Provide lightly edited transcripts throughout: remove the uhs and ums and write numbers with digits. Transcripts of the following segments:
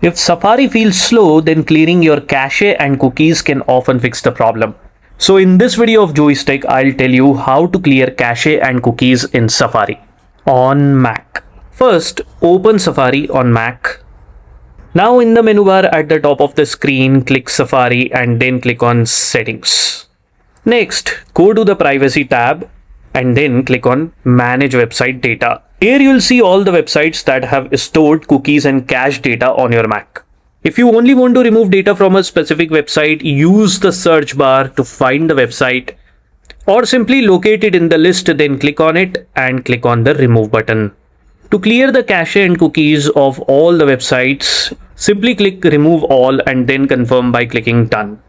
If Safari feels slow, then clearing your cache and cookies can often fix the problem. So in this video of Joystick, I'll tell you how to clear cache and cookies in Safari on Mac. First, open Safari on Mac. Now in the menu bar at the top of the screen, click Safari and then click on Settings. Next, go to the Privacy tab and then click on Manage Website Data. Here you'll see all the websites that have stored cookies and cache data on your Mac. If you only want to remove data from a specific website, use the search bar to find the website or simply locate it in the list, then click on it and click on the Remove button. To clear the cache and cookies of all the websites, simply click Remove All and then confirm by clicking Done.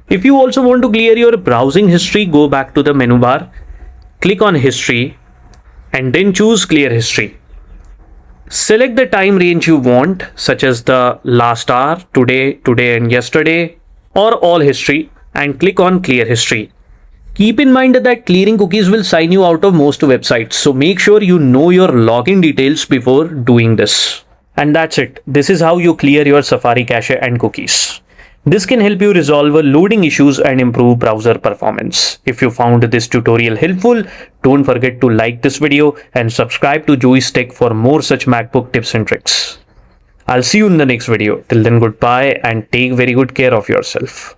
If you also want to clear your browsing history, go back to the menu bar, click on History and then choose Clear History. Select the time range you want, such as the last hour, today and yesterday, or all history, and click on Clear History. Keep in mind that clearing cookies will sign you out of most websites, so make sure you know your login details before doing this. And that's it. This is how you clear your Safari cache and cookies. This can help you resolve loading issues and improve browser performance. If you found this tutorial helpful, don't forget to like this video and subscribe to Joystick for more such MacBook tips and tricks. I'll see you in the next video. Till then, goodbye and take very good care of yourself.